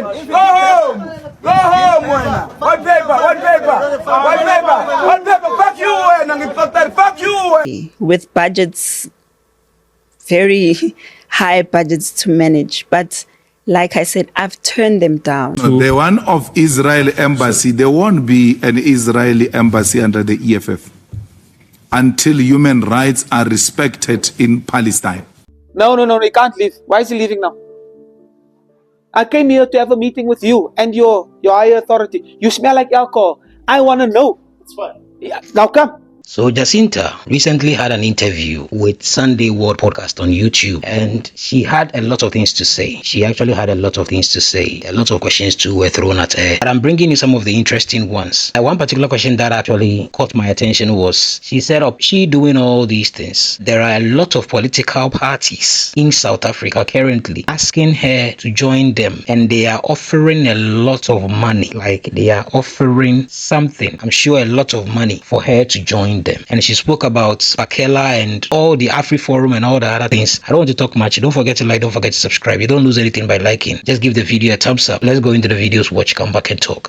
Go home. Go home, man. What paper? Fuck you, fuck you. With budgets, very high budgets to manage, but like I said, I've turned them down. The one of Israel embassy, there won't be an Israeli embassy under the EFF until human rights are respected in Palestine. No, he can't leave. Why is he leaving now? I came here to have a meeting with you and your higher authority. You smell like alcohol. I want to know. It's fine. Yeah, now come. So Jacinta recently had an interview with Sunday World Podcast on YouTube, and she had a lot of things to say. She actually had a lot of things to say. A lot of questions too were thrown at her. But I'm bringing you some of the interesting ones. One particular question that actually caught my attention was, she said, she doing all these things. There are a lot of political parties in South Africa currently asking her to join them, and they are offering a lot of money. Like they are offering something, I'm sure a lot of money for her to join them. And she spoke about Bakela and all the AfriForum and all the other things. I don't want to talk much. Don't forget to like, don't forget to subscribe. You don't lose anything by liking. Just give the video a thumbs up. Let's go into the videos, watch, come back and talk.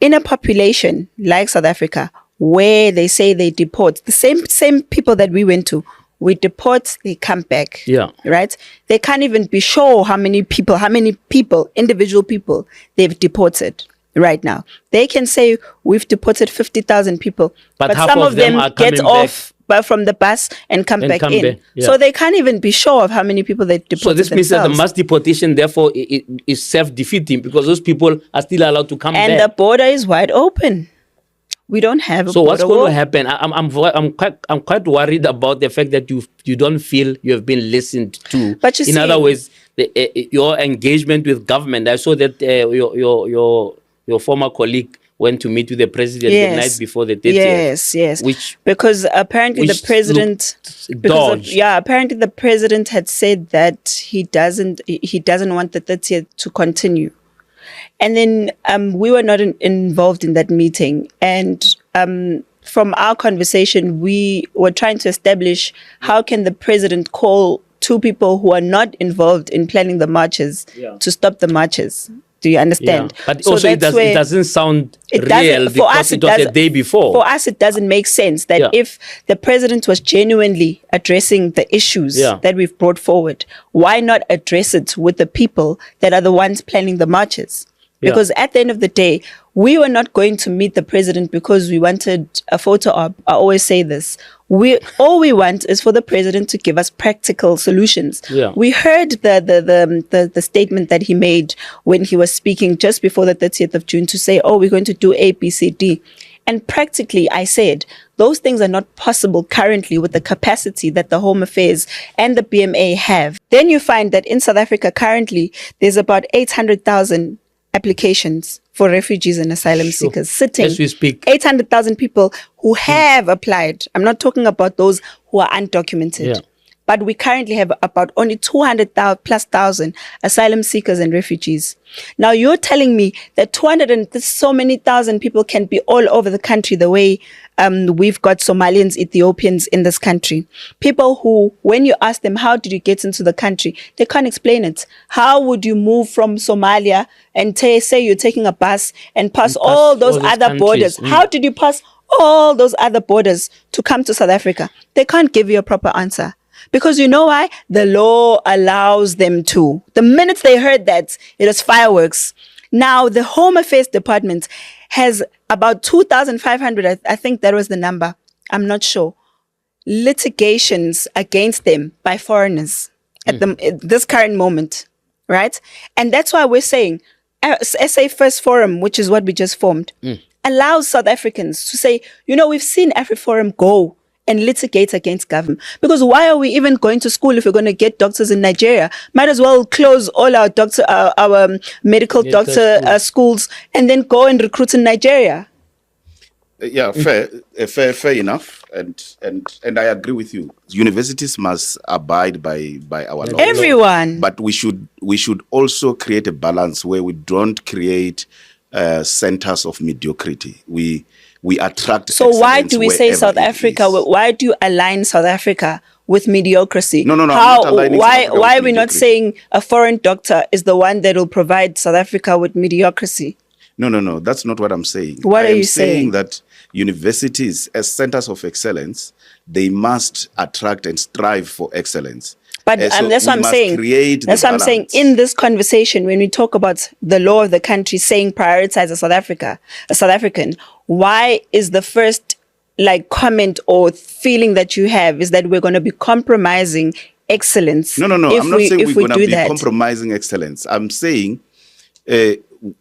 In a population like South Africa, where they say they deport, the same people that we went to, we deport, they come back. Yeah. Right? They can't even be sure how many people, individual people they've deported. Right now, they can say we've deported 50,000 people, but some of them get off from the bus and come back in. Yeah. So they can't even be sure of how many people they deported. So this means that the mass deportation, therefore, is self-defeating because those people are still allowed to come back. And the border is wide open. We don't have a so border what's going wall. to happen? I'm quite worried about the fact that you don't feel you have been listened to. But you see, in other words, your engagement with government. I saw that your former colleague went to meet with the president the night before the 30th. Yes. Because apparently the president, apparently the president had said that he doesn't want the 30th to continue. And then we were not involved in that meeting. And from our conversation, we were trying to establish how can the president call two people who are not involved in planning the marches to stop the marches. Do you understand? Yeah. But so also it doesn't sound real because it was the day before. For us, it doesn't make sense that if the president was genuinely addressing the issues that we've brought forward, why not address it with the people that are the ones planning the marches? Because at the end of the day, we were not going to meet the president because we wanted a photo op. I always say this. All we want is for the president to give us practical solutions. Yeah. We heard the statement that he made when he was speaking just before the 30th of June to say, we're going to do A, B, C, D. And practically, I said, those things are not possible currently with the capacity that the Home Affairs and the BMA have. Then you find that in South Africa currently, there's about 800,000 applications for refugees and asylum seekers sitting. As we speak. 800,000 people who have applied. I'm not talking about those who are undocumented. Yeah. But we currently have about only 200,000+ asylum seekers and refugees. Now you're telling me that 200 and so many thousand people can be all over the country the way we've got Somalians, Ethiopians in this country. People who, when you ask them, how did you get into the country? They can't explain it. How would you move from Somalia and say you're taking a bus and pass all those other borders? How did you pass all those other borders to come to South Africa? They can't give you a proper answer. Because you know why? The law allows them to. The minute they heard that, it was fireworks. Now, the Home Affairs Department has about 2,500, I think that was the number, I'm not sure, litigations against them by foreigners at this current moment, right? And that's why we're saying SA First Forum, which is what we just formed, allows South Africans to say, we've seen AfriForum go and litigate against government. Because why are we even going to school if we're going to get doctors in Nigeria? Might as well close all our medical doctor schools and then go and recruit in Nigeria. Yeah, fair enough, and I agree with you. Universities must abide by our laws. Everyone, but we should also create a balance where we don't create centers of mediocrity. We attract. So why do we say South Africa? Why do you align South Africa with mediocrity. No, I'm How, not aligning South Africa why are with we not mediocrity. saying a foreign doctor is the one that will provide South Africa with mediocrity? No. That's not what I'm saying. What I are am you saying? that universities, as centers of excellence, they must attract and strive for excellence. But So that's what we I'm must saying. create That's the what I'm saying. balance. In this conversation, when we talk about the law of the country saying prioritize a South African, why is the first comment or feeling that you have is that we're going to be compromising excellence? No. I'm not saying we're going to be compromising excellence. I'm saying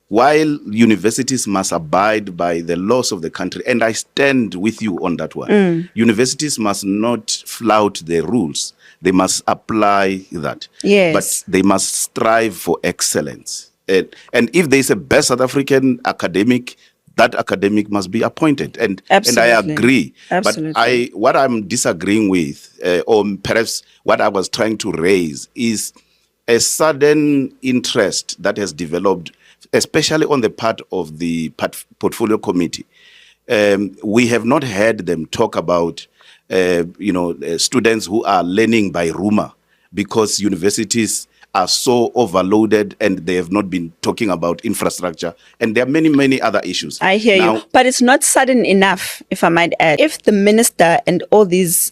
while universities must abide by the laws of the country, and I stand with you on that one, universities must not flout the rules. They must apply that. Yes. But they must strive for excellence. And if there's a best South African academic, that academic must be appointed. And I agree. Absolutely. But what I'm disagreeing with, or perhaps what I was trying to raise, is a sudden interest that has developed, especially on the part of the portfolio committee. We have not heard them talk about students who are learning by rumor, because universities are so overloaded and they have not been talking about infrastructure. And there are many other issues. I hear you. But it's not sudden enough, if I might add. If the minister and all these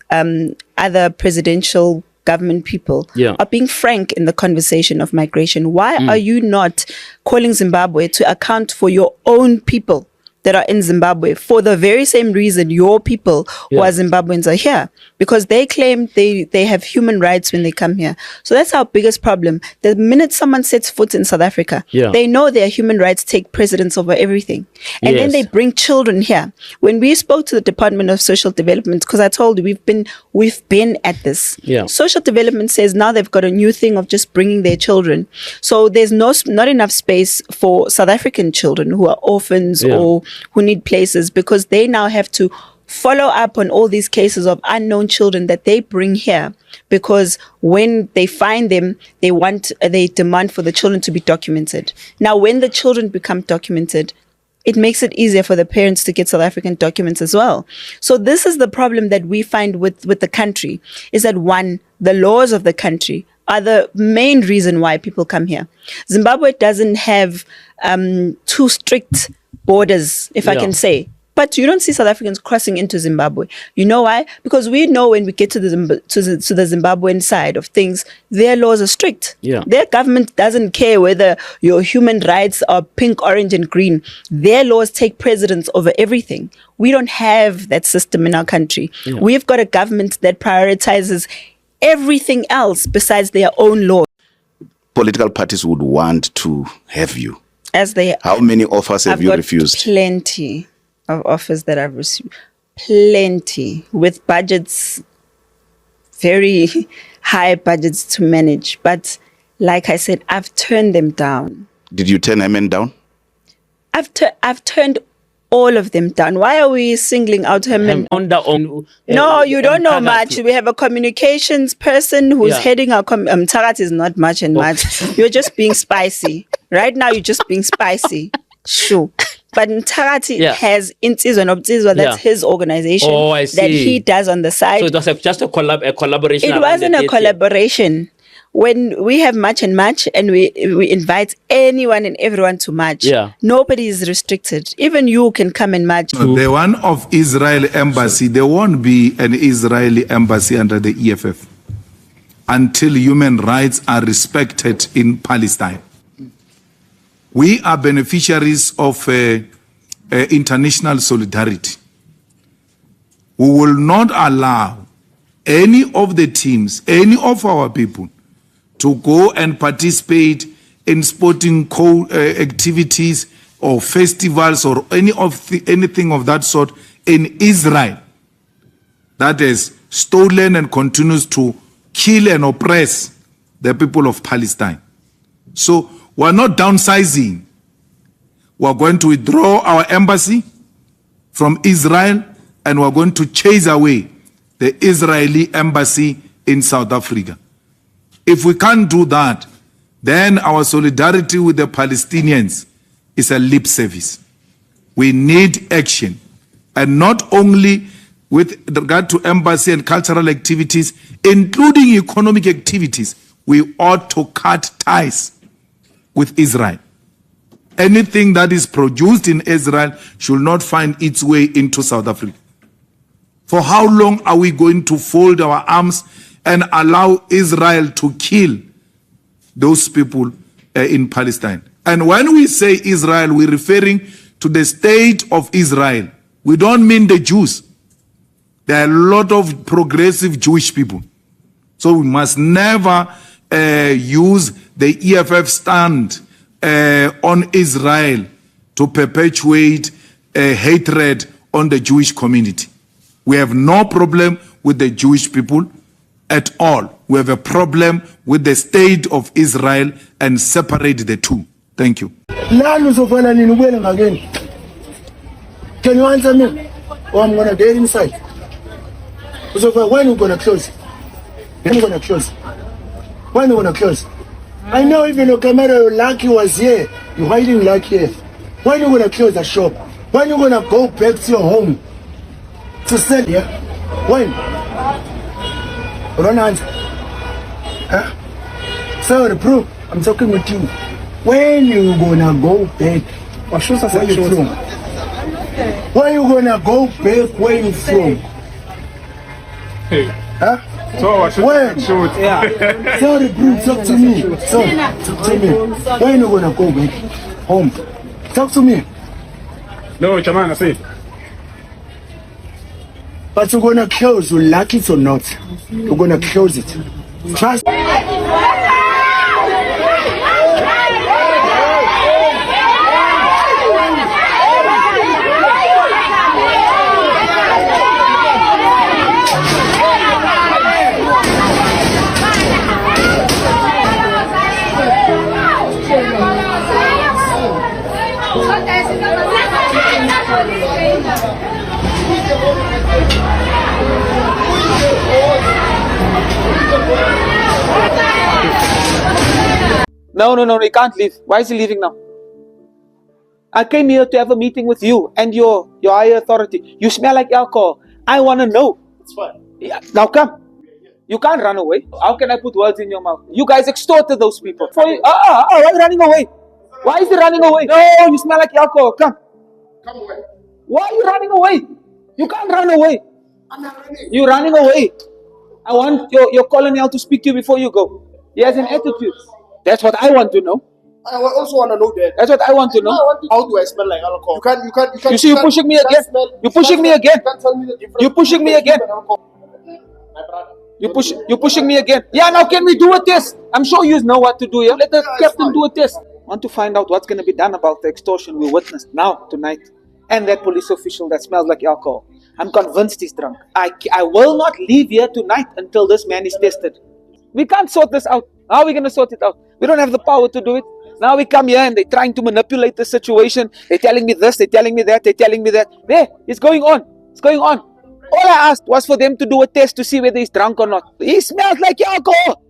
other presidential government people are being frank in the conversation of migration, why are you not calling Zimbabwe to account for your own people that are in Zimbabwe for the very same reason your people who are Zimbabweans are here? Because they claim they have human rights when they come here. So that's our biggest problem. The minute someone sets foot in South Africa, they know their human rights take precedence over everything. And then they bring children here. When we spoke to the Department of Social Development, because I told you we've been at this. Social Development says now they've got a new thing of just bringing their children. So there's not enough space for South African children who are orphans or who need places, because they now have to follow up on all these cases of unknown children that they bring here, because when they find them, they demand for the children to be documented. Now, when the children become documented, it makes it easier for the parents to get South African documents as well. So this is the problem that we find with the country, is that one, the laws of the country are the main reason why people come here. Zimbabwe doesn't have too strict borders, if I can say. But you don't see South Africans crossing into Zimbabwe. You know why? Because we know when we get to the Zimbabwean side of things, their laws are strict. Their government doesn't care whether your human rights are pink, orange, and green. Their laws take precedence over everything. We don't have that system in our country. We've got a government that prioritizes everything else besides their own laws. Political parties would want to have you. How many offers have you refused? Plenty of offers that I've received. Plenty. With budgets, very high budgets to manage. But like I said, I've turned them down. Did you turn MN down? I've turned all of them down. Why are we singling out Hampton? No, you don't know much. We have a communications person who's heading our Tarat is not much and much. You're just being spicy. Right now, you're just being spicy. Sure. But Ntarati has Insizwa Nobtsizwa, that's his organization that he does on the side. So it was just a collaboration. It wasn't a collaboration. When we have match and match and we invite anyone and everyone to match, nobody is restricted. Even you can come and match. The one of Israel embassy, there won't be an Israeli embassy under the EFF until human rights are respected in Palestine. We are beneficiaries of international solidarity. We will not allow any of the teams, any of our people, to go and participate in sporting activities or festivals or anything of that sort in Israel that is stolen and continues to kill and oppress the people of Palestine. So we're not downsizing. We're going to withdraw our embassy from Israel and we're going to chase away the Israeli embassy in South Africa. If we can't do that, then our solidarity with the Palestinians is a lip service. We need action. And not only with regard to embassy and cultural activities, including economic activities, we ought to cut ties with Israel. Anything that is produced in Israel should not find its way into South Africa. For how long are we going to fold our arms and allow Israel to kill those people in Palestine? And when we say Israel, we're referring to the state of Israel. We don't mean the Jews. There are a lot of progressive Jewish people. So we must never use the EFF stand on Israel to perpetuate hatred on the Jewish community. We have no problem with the Jewish people at all. We have a problem with the state of Israel and separate the two. Thank you. Can you answer me? Or I'm going to get inside. So when are you going to close? When are you going to close? When are you going to close? I know even your camera, Lucky was here. You're hiding Lucky here. When are you going to close the shop? When are you going to go back to your home to sell here? When? Don't answer. Huh? Sorry, bro. I'm talking with you. When you going to go back? Where you from? When you going to go back? Where you from? Huh? When? Sorry, bro, talk to me. Sorry, talk to me. When you gonna go back home? Talk to me. No, Chaman, I say. But you're gonna close, you like it or not. You're gonna close it. Trust. No, he can't leave. Why is he leaving now? I came here to have a meeting with you and your higher authority. You smell like alcohol. I want to know. It's fine. Yeah, now come. You can't run away. How can I put words in your mouth? You guys extorted those people. Why are you running away? Why is he running away? No, you smell like alcohol. Come. Come away. Why are you running away? You can't run away. I'm not running. You're running away. I want your colonel to speak to you before you go. He has an attitude. That's what I want to know. I also want to know that. That's what I want to know. How do I smell like alcohol? You can't. You see, you're pushing me again. You're pushing me again. You can't tell me the difference. You're pushing me again. My brother. You're pushing me again. Yeah, now can we do a test? I'm sure you know what to do here. Let the captain do a test. I want to find out what's going to be done about the extortion we witnessed now, tonight. And that police official that smells like alcohol. I'm convinced he's drunk. I will not leave here tonight until this man is tested. We can't sort this out. How are we going to sort it out? We don't have the power to do it. Now we come here and they're trying to manipulate the situation. They're telling me this, they're telling me that, they're telling me that. There, it's going on. It's going on. All I asked was for them to do a test to see whether he's drunk or not. He smells like alcohol.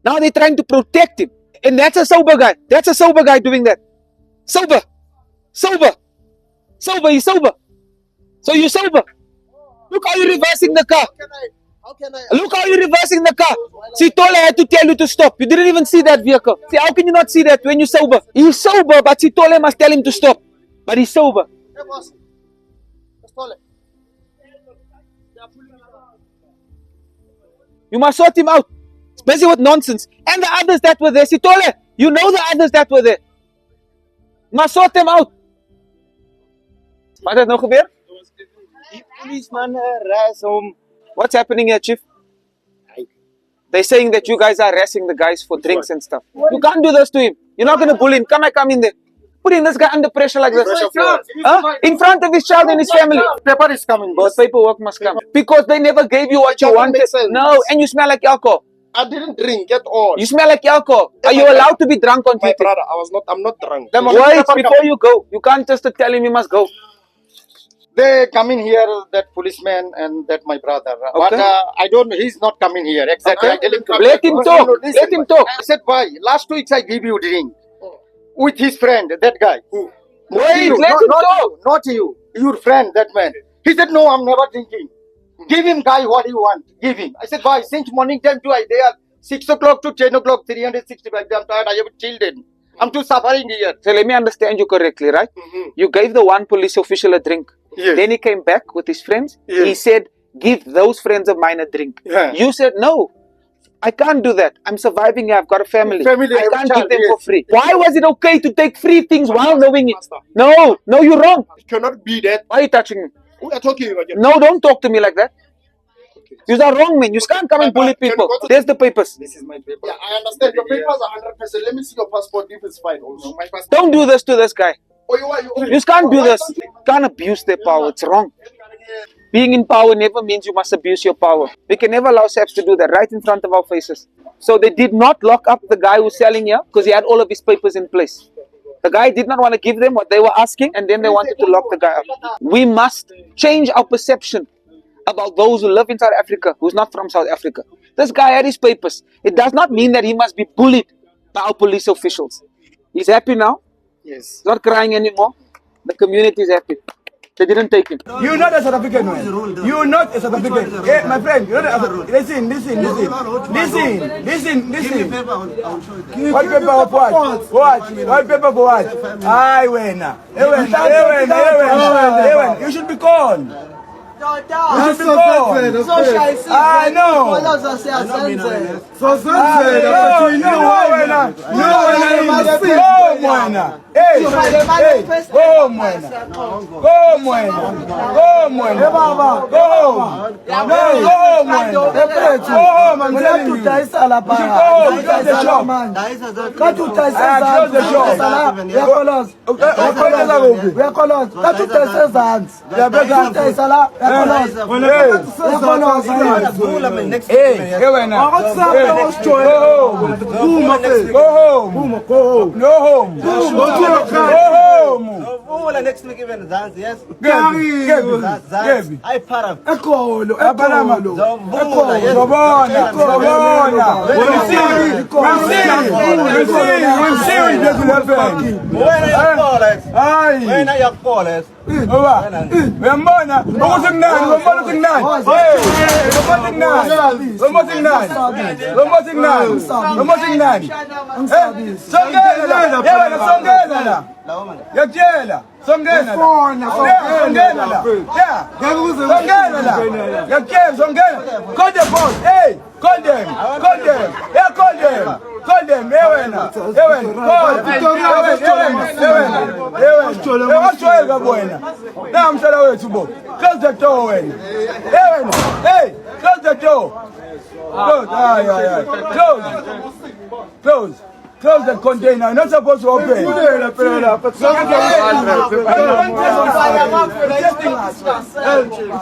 Now they're trying to protect him. And that's a sober guy. That's a sober guy doing that. Sober. Sober. Sober, he's sober. So you're sober. Look how you're reversing the car. Look how you're reversing the car. See, Sitole had to tell you to stop. You didn't even see that vehicle. See, how can you not see that when you're sober? He's sober, but Sitole must tell him to stop. But he's sober. You must sort him out. It's busy with nonsense. And the others that were there. Sitole, you know the others that were there. You must sort them out. Wat het nou gebeur? What's happening here, Chief? They're saying that you guys are arresting the guys for drinks and stuff. You can't do this to him. You're not going to bully him. Come in there. Putting this guy under pressure like this. In front of his child and his family. Paper is coming, boss. But paperwork must come. Because they never gave you what you wanted. No, and you smell like alcohol. I didn't drink at all. You smell like alcohol. Are you allowed to be drunk on My duty? brother, I'm not drunk. Wait, before you go. You can't just tell him you must go. They come in here, that policeman and that my brother. Okay. But I don't know, he's not coming here. Exactly. I tell him to Let him talk. Let him talk. I said, why? Last 2 weeks I give you drink. With his friend, that guy. Wait, let him talk. Not you. Your friend, that man. He said, no, I'm never drinking. Give him, guy, what you want. Give him. I said, boy, since morning time to I there, 6 o'clock to 10 o'clock, 365. I'm tired. I have children. I'm too suffering here. So let me understand you correctly, right? You gave the one police official a drink. Yes. Then he came back with his friends. Yes. He said, give those friends of mine a drink. Yeah. You said, no, I can't do that. I'm surviving here. I've got a family. I I have a can't child, give them yes. for free. Why was it okay to take free things while knowing it? No, you're wrong. It cannot be that. Why are you touching me? We are talking about it. No, don't talk to me like that. You are wrong, man. You can't come and bully people. There's the papers. This is my paper. Yeah, I understand. Your papers are 100%. Let me see your passport if it's fine. Also, my passport. Don't do this to this guy. Oh, you are. You can't do this. You can't abuse their power. It's wrong. Being in power never means you must abuse your power. We can never allow SAPS to do that right in front of our faces. So they did not lock up the guy who's selling here because he had all of his papers in place. The guy did not want to give them what they were asking, and then they wanted to lock the guy up. We must change our perception about those who live in South Africa, who's not from South Africa. This guy had his papers. It does not mean that he must be bullied by our police officials. He's happy now. Yes. He's not crying anymore. The community is happy. They didn't take him. You're not a South African man. You're not a South African. Hey, my friend, you're not a South African. Listen. What paper of what? What paper for what? Aye, wena. You should be called. I know. Next week even dance, yes. I para. Ekolo. Close the door. Hey, close the door. Close the container. You're not supposed to open. If you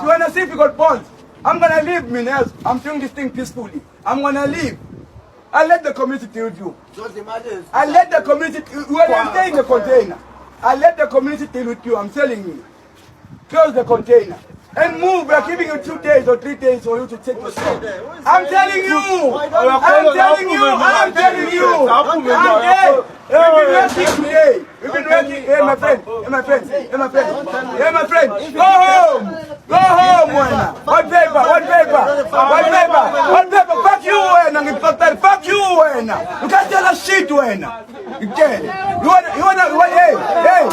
want to see if you got balls, I'm going to leave, Minas. I'm doing this thing peacefully. I'm going to leave. I'll let the community deal with you. I'll let the community, when I'm staying in the container, I'll let the community deal with you. I'm telling you. Close the container. And move. We are giving you 2 days or 3 days for you to take yourself. I'm telling you. We've been working today. We've been working. Hey, my friend. Go home, Wena. What paper? Fuck you, Wena. Fuck you, Wena. You can't tell us shit, Wena. You can't. You wanna, Wena. Hey,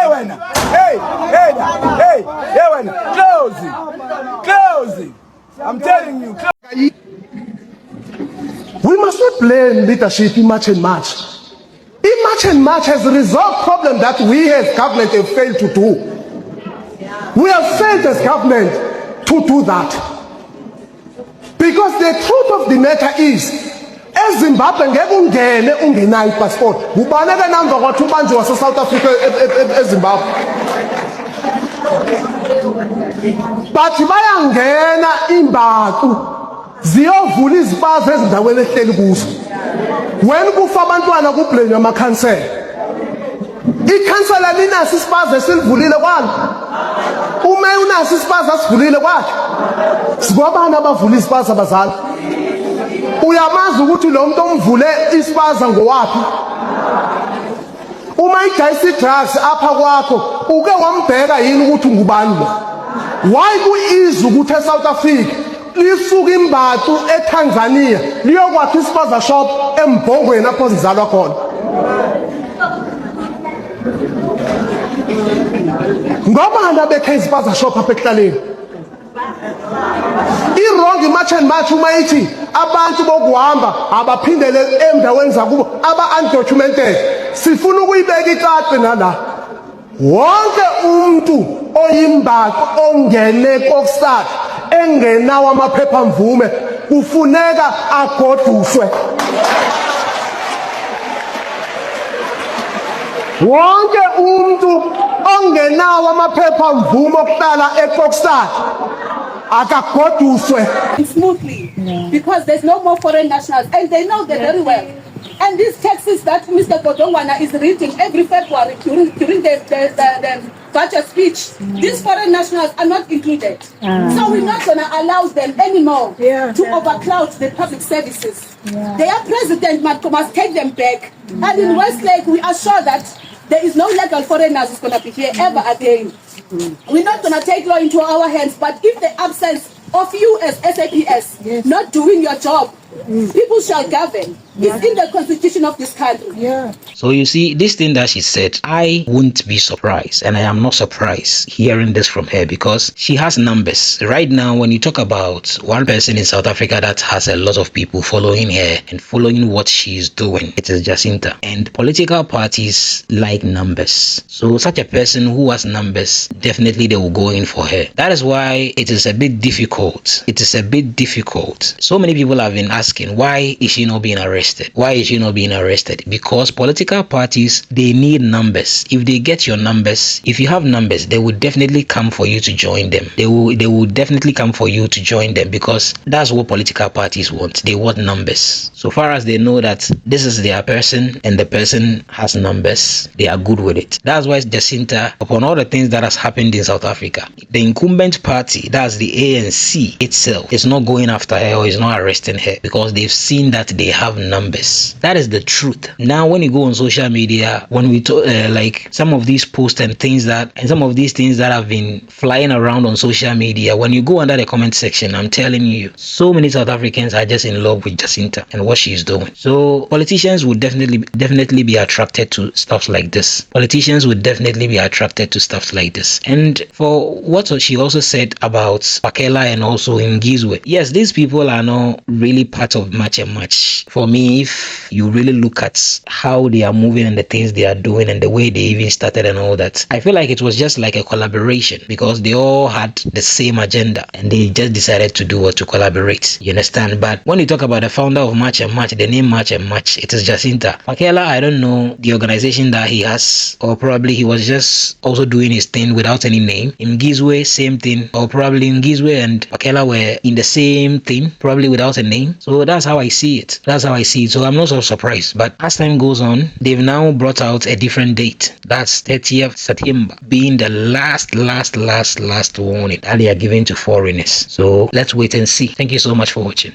Wena. Close it. I'm telling you. We must not blame leadership in March and March. In March and March has resolved problems that we as government have failed to do. We have failed as government to do that. Because the truth of the matter is, eZimbabwe ngeke ungene ungenayo ipassport. Kubaneke namba kwathi ubanje wase South Africa eZimbabwe. Bathi bayangena imbaqu ziyovula izipaza ezindaweni ehleli kuzo. When kufa abantwana kublenywa amakhansela. Ikhansela linasi isipaza esilivulile kwalo. Uma unasi isipaza sivulile kwakhe. Sibobani abavula isipaza bazali. Uyamazi ukuthi lo muntu omvule isipaza ngowaphi. Uma idayisa drugs apha kwakho uke wambheka yini ukuthi ungubani lo. Why ku-easy ukuthi eSouth Africa lisuka imbathu eTanzania liyokwakha ispaza shop eMbongweni apho zizalwa khona? Ngobani abekhe ispaza shop apha ekuhlaleni? I-wrong match and match uma ithi abantu bokuhamba abaphindele endaweni zakubo aba-undocumented. Sifuna ukuyibeka icace nala. Wonke umuntu oyimbatho ongene kokusala engenawo amaphepha mvume kufuneka agoduswe. Wonke umuntu ongenawo amaphepha mvume okuhlala ekokusala akagoduswe. Smoothly, because there's no more foreign nationals, and they know that very well. And these texts that Mr. Godongwana is reading every February during the budget speech, these foreign nationals are not included. So we're not going to allow them anymore to overcrowd the public services. Their president must take them back. And in Westlake, we are sure that there is no legal foreigners who's going to be here ever again. We're not going to take law into our hands, but if the absence of you as SAPS not doing your job, people shall govern. It's in the constitution of this country. So you see, this thing that she said, I wouldn't be surprised, and I am not surprised hearing this from her, because she has numbers. Right now, when you talk about one person in South Africa that has a lot of people following her and following what she's doing, it is Jacinta. And political parties like numbers. So such a person who has numbers, definitely they will go in for her. That is why it is a bit difficult. It is a bit difficult. So many people have been asking, why is she not being arrested? Why is she not being arrested? Because political parties, they need numbers. If they get your numbers, if you have numbers, they will definitely come for you to join them. They will definitely come for you to join them, because that's what political parties want. They want numbers. So far as they know that this is their person and the person has numbers, they are good with it. That's why Jacinta, upon all the things that has happened in South Africa, the incumbent party, that's the ANC itself, is not going after her or is not arresting her, because they've seen that they have numbers. That is the truth. Now when you go on social media, when we talk like some of these posts and things that, and some of these things that have been flying around on social media, when you go under the comment section, I'm telling you, so many South Africans are just in love with Jacinta and what she's doing. So politicians would definitely be attracted to stuff like this. Politicians would definitely be attracted to stuff like this. And for what she also said about Pakela and also Ngizwe, yes, these people are not really part of Match and Match. For me, if you really look at how they are moving and the things they are doing and the way they even started and all that, I feel like it was just like a collaboration, because they all had the same agenda and they just decided to do what, to collaborate. You understand? But when you talk about the founder of Match and Match, the name Match and Match, it is Jacinta. Pakela, I don't know the organization that he has, or probably he was just also doing his thing without any name. Ngizwe, same thing, or probably Ngizwe and Pakela were in the same thing, probably without a name. So that's how I see it. That's how I see it. So I'm not so surprised. But as time goes on, they've now brought out a different date. That's 30th September, being the last warning that they are giving to foreigners. So let's wait and see. Thank you so much for watching.